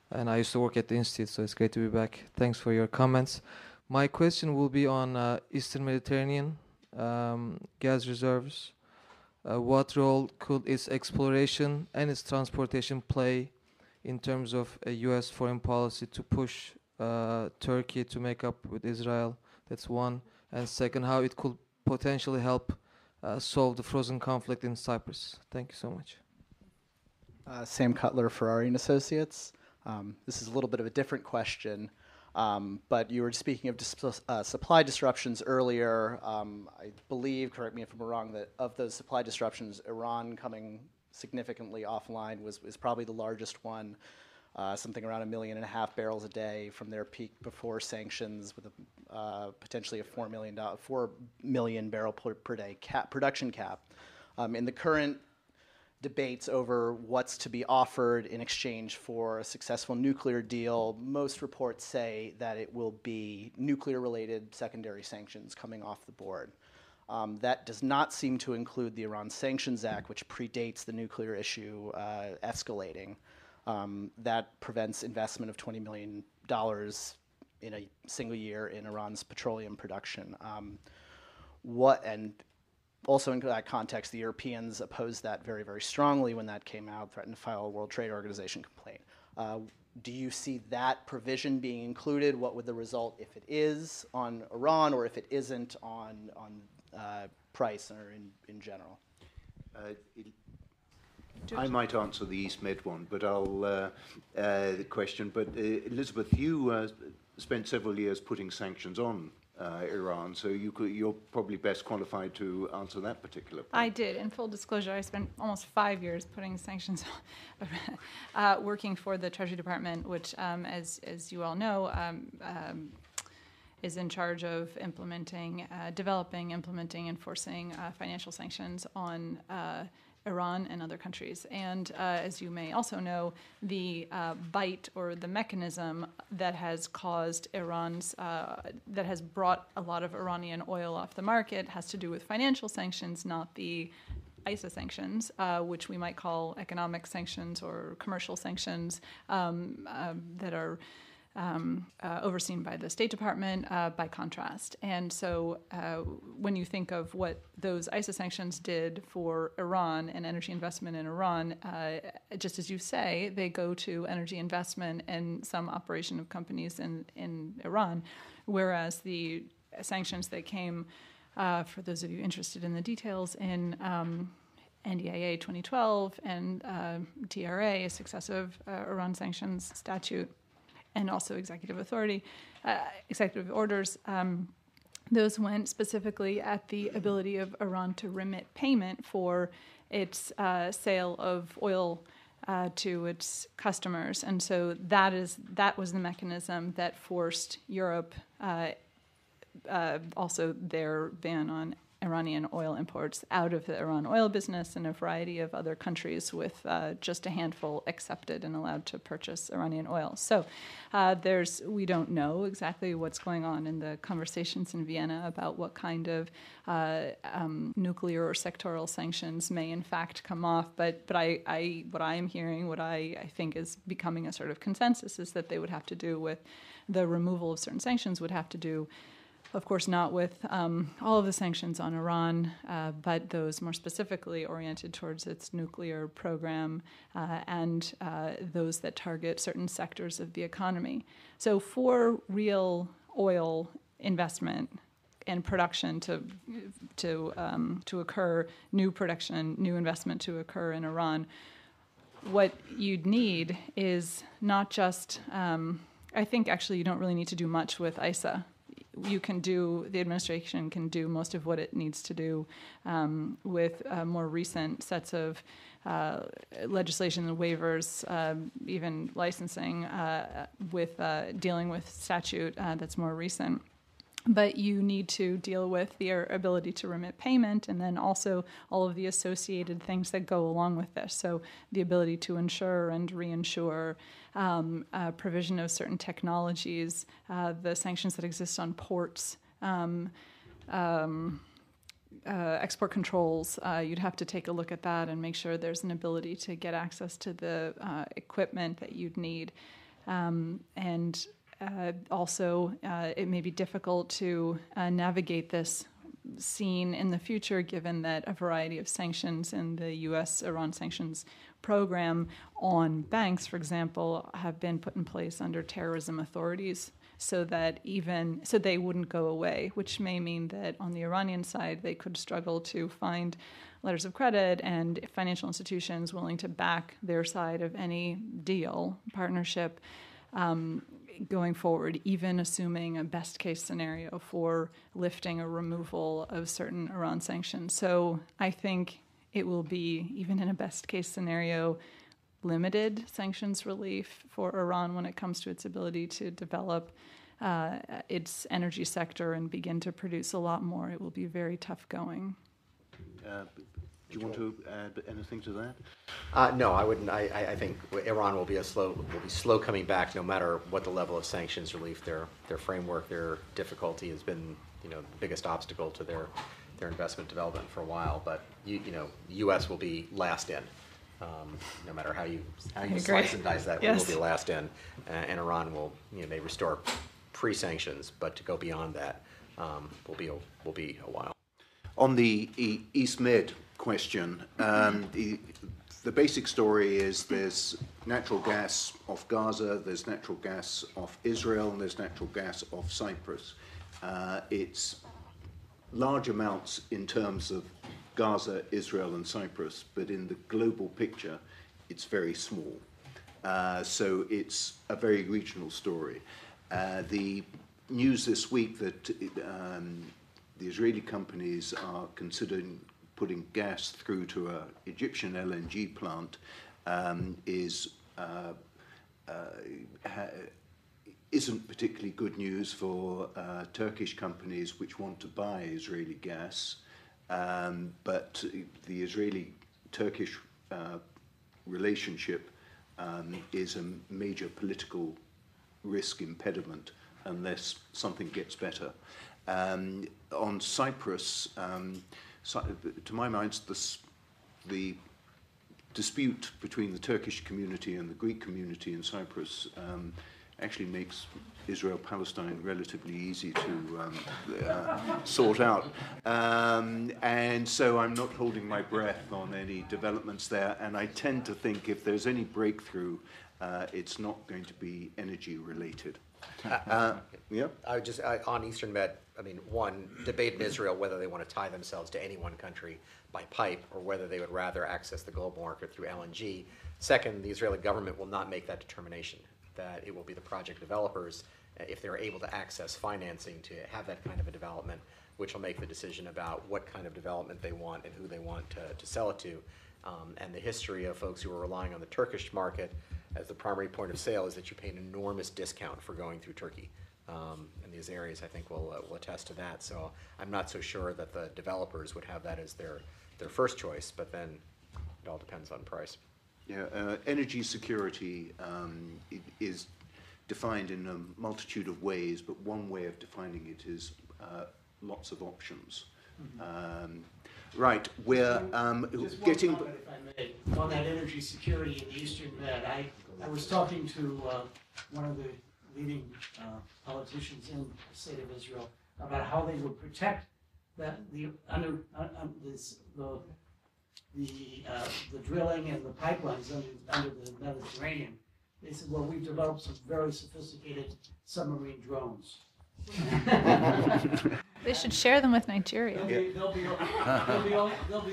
K: And I used to work at the Institute, so it's great to be back. Thanks for your comments. My question will be on Eastern Mediterranean gas reserves. What role could its exploration and its transportation play in terms of a U.S. foreign policy to push Turkey to make up with Israel? That's one. And second, how it could potentially help solve the frozen conflict in Cyprus. Thank you so much.
L: Sam Cutler, Ferrari and Associates. This is a little bit of a different question, but you were speaking of supply disruptions earlier. I believe, correct me if I'm wrong, that of those supply disruptions, Iran coming significantly offline was probably the largest one. Something around 1.5 million barrels a day from their peak before sanctions, with potentially a 4 million barrel per day production cap. In the current debates over what's to be offered in exchange for a successful nuclear deal, most reports say that it will be nuclear-related secondary sanctions coming off the board. That does not seem to include the Iran Sanctions Act, which predates the nuclear issue escalating. That prevents investment of $20 million in a single year in Iran's petroleum production. And also in that context, the Europeans opposed that very, very strongly when that came out, threatened to file a World Trade Organization complaint. Do you see that provision being included? What would the result, if it is, on Iran, or if it isn't, on price or in general?
B: I might answer the East Med one, but I'll the question. But Elizabeth, you spent several years putting sanctions on Iran, so you're probably best qualified to answer that particular point.
C: I did. In full disclosure, I spent almost 5 years putting sanctions on, working for the Treasury Department, which, as you all know, is in charge of implementing, developing, implementing, enforcing financial sanctions on Iran and other countries. And as you may also know, the bite or the mechanism that has caused that has brought a lot of Iranian oil off the market has to do with financial sanctions, not the ISA sanctions, which we might call economic sanctions or commercial sanctions that are overseen by the State Department, by contrast. And so when you think of what those ISA sanctions did for Iran and energy investment in Iran, just as you say, they go to energy investment and some operation of companies in Iran, whereas the sanctions that came, for those of you interested in the details, in NDIA 2012 and TRA, a successive Iran sanctions statute, and also executive orders, those went specifically at the ability of Iran to remit payment for its sale of oil to its customers. And so that was the mechanism that forced Europe, also their ban on Iranian oil imports, out of the Iran oil business, and a variety of other countries with just a handful accepted and allowed to purchase Iranian oil. So we don't know exactly what's going on in the conversations in Vienna about what kind of nuclear or sectoral sanctions may in fact come off. But what I am hearing, what I think is becoming a sort of consensus, is that they would have to do with the removal of certain sanctions, would have to do, of course, not with all of the sanctions on Iran, but those more specifically oriented towards its nuclear program and those that target certain sectors of the economy. So for real oil investment and production to occur, new production, new investment to occur in Iran, what you'd need is not just, I think actually you don't really need to do much with ISA. The administration can do most of what it needs to do with more recent sets of legislation and waivers, even licensing, with dealing with statute that's more recent. But you need to deal with their ability to remit payment, and then also all of the associated things that go along with this. So the ability to insure and reinsure, provision of certain technologies, the sanctions that exist on ports, export controls. You'd have to take a look at that and make sure there's an ability to get access to the equipment that you'd need. Also, it may be difficult to navigate this scene in the future, given that a variety of sanctions in the U.S.-Iran sanctions program on banks, for example, have been put in place under terrorism authorities, so they wouldn't go away, which may mean that on the Iranian side, they could struggle to find letters of credit and financial institutions willing to back their side of any deal, partnership, going forward, even assuming a best case scenario for lifting or removal of certain Iran sanctions. So I think it will be, even in a best case scenario, limited sanctions relief for Iran when it comes to its ability to develop its energy sector and begin to produce a lot more. It will be very tough going.
B: Do you want to add anything to that?
A: No, I wouldn't. I think Iran will be slow coming back, no matter what the level of sanctions relief. Their framework, their difficulty has been, the biggest obstacle to their investment development for a while. But the U.S. will be last in, no matter how you slice and dice that. Yes. We will be last in, and Iran will may restore pre-sanctions, but to go beyond that will be a while.
B: On the East Med question, the basic story is there's natural gas off Gaza, there's natural gas off Israel, and there's natural gas off Cyprus. It's large amounts in terms of Gaza, Israel, and Cyprus, but in the global picture, it's very small. So it's a very regional story. The news this week that the Israeli companies are considering putting gas through to an Egyptian LNG plant isn't particularly good news for Turkish companies which want to buy Israeli gas. But the Israeli-Turkish relationship is a major political risk impediment unless something gets better. On Cyprus, to my mind, the dispute between the Turkish community and the Greek community in Cyprus actually makes Israel-Palestine relatively easy to sort out. And so I'm not holding my breath on any developments there, and I tend to think if there's any breakthrough, it's not going to be energy related. Yeah.
A: I would just on Eastern Med. I mean, one, debate in Israel whether they want to tie themselves to any one country by pipe or whether they would rather access the global market through LNG. Second, the Israeli government will not make that determination. That it will be the project developers, if they're able to access financing to have that kind of a development, which will make the decision about what kind of development they want and who they want to sell it to. And the history of folks who are relying on the Turkish market as the primary point of sale is that you pay an enormous discount for going through Turkey. And these areas, I think, will attest to that. So I'm not so sure that the developers would have that as their first choice, but then it all depends on price.
B: Yeah, energy security is defined in a multitude of ways, but one way of defining it is lots of options. Right, we're
M: just
B: getting...
M: one comment, if I may, on that energy security in the Eastern Med. I was talking to one of the leading politicians in the state of Israel about how they would protect the drilling and the pipelines under the Mediterranean. They said, well, we've developed some very sophisticated submarine drones.
C: They should share them with Nigeria.
M: They'll be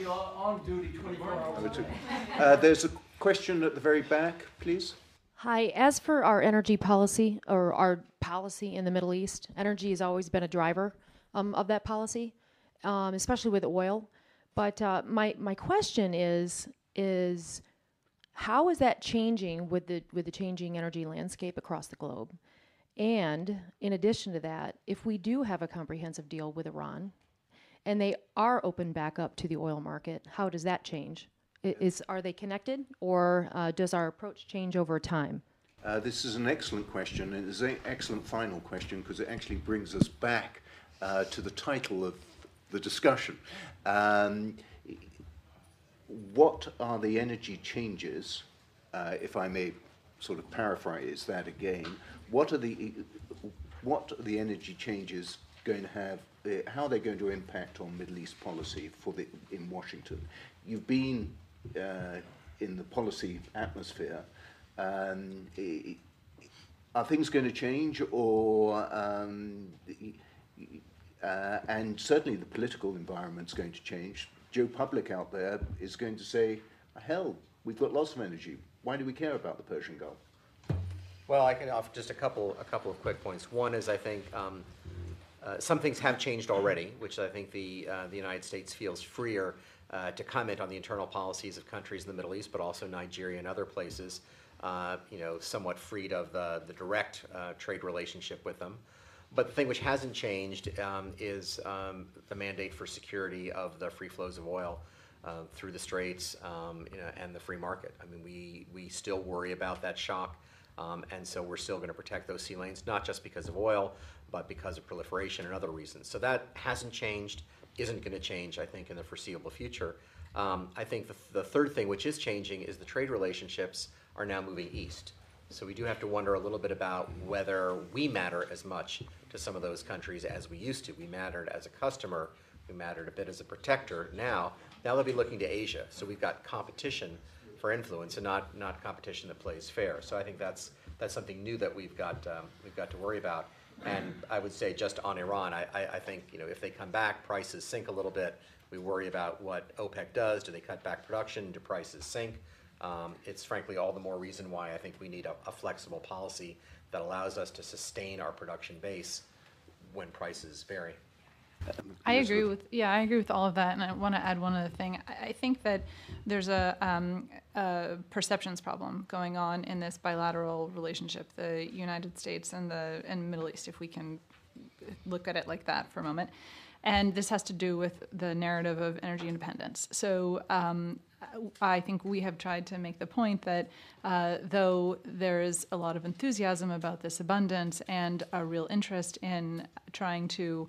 M: on duty 24 hours a day.
B: There's a question at the very back, please.
N: Hi, as for our energy policy, or our policy in the Middle East, energy has always been a driver of that policy, especially with oil. But my question is how is that changing with the changing energy landscape across the globe? And in addition to that, if we do have a comprehensive deal with Iran, and they are open back up to the oil market, how does that change? Are they connected, or does our approach change over time?
B: This is an excellent question, and it's an excellent final question because it actually brings us back to the title of the discussion. What are the energy changes, if I may sort of paraphrase that again, what are the energy changes going to have, how are they going to impact on Middle East policy in Washington? You've been in the policy atmosphere. Are things going to change, or and certainly the political environment's going to change. Joe Public out there is going to say, hell, we've got lots of energy. Why do we care about the Persian Gulf?
A: Well, I can offer just a couple of quick points. One is I think some things have changed already, which I think the United States feels freer to comment on the internal policies of countries in the Middle East, but also Nigeria and other places, somewhat freed of the direct trade relationship with them. But the thing which hasn't changed is the mandate for security of the free flows of oil through the Straits and the free market. I mean, we still worry about that shock, and so we're still going to protect those sea lanes, not just because of oil, but because of proliferation and other reasons. So that hasn't changed, isn't going to change, I think, in the foreseeable future. I think the third thing which is changing is the trade relationships are now moving east. So we do have to wonder a little bit about whether we matter as much to some of those countries as we used to. We mattered as a customer, we mattered a bit as a protector. Now they'll be looking to Asia. So we've got competition for influence and not competition that plays fair. So I think that's something new that we've got to worry about. And I would say just on Iran, I think if they come back, prices sink a little bit. We worry about what OPEC does. Do they cut back production? Do prices sink? It's frankly all the more reason why I think we need a flexible policy that allows us to sustain our production base when prices vary.
C: I agree with all of that, and I want to add one other thing. I think that there's a perceptions problem going on in this bilateral relationship, the United States and the Middle East, if we can look at it like that for a moment. And this has to do with the narrative of energy independence. So I think we have tried to make the point that though there is a lot of enthusiasm about this abundance and a real interest in trying to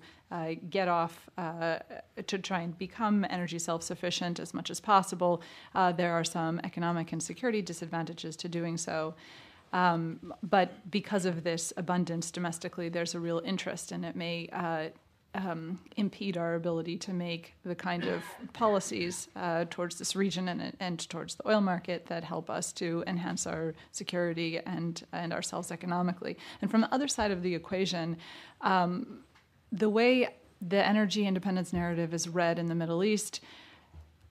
C: get off, to try and become energy self-sufficient as much as possible, there are some economic and security disadvantages to doing so. But because of this abundance domestically, there's a real interest, and it may impede our ability to make the kind of policies towards this region and towards the oil market that help us to enhance our security and ourselves economically. And from the other side of the equation, the way the energy independence narrative is read in the Middle East,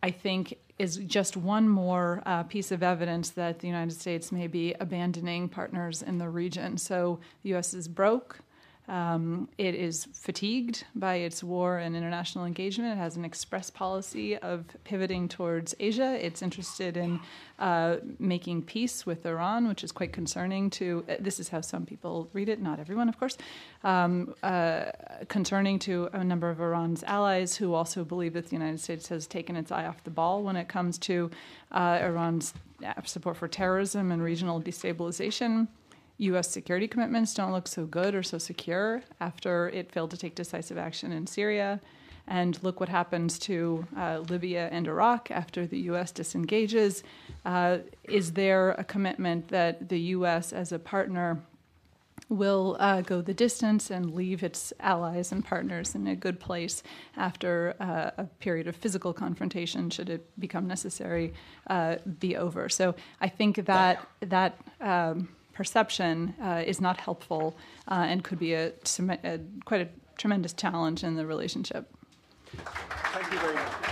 C: I think, is just one more piece of evidence that the United States may be abandoning partners in the region. So the U.S. is broke. It is fatigued by its war and international engagement. It has an express policy of pivoting towards Asia. It's interested in making peace with Iran, which is quite concerning to, this is how some people read it, not everyone, of course, concerning to a number of Iran's allies who also believe that the United States has taken its eye off the ball when it comes to Iran's support for terrorism and regional destabilization. U.S. security commitments don't look so good or so secure after it failed to take decisive action in Syria. And look what happens to Libya and Iraq after the U.S. disengages. Is there a commitment that the U.S. as a partner will go the distance and leave its allies and partners in a good place after a period of physical confrontation, should it become necessary, be over? So I think that perception is not helpful and could be quite a tremendous challenge in the relationship.
D: Thank you very much.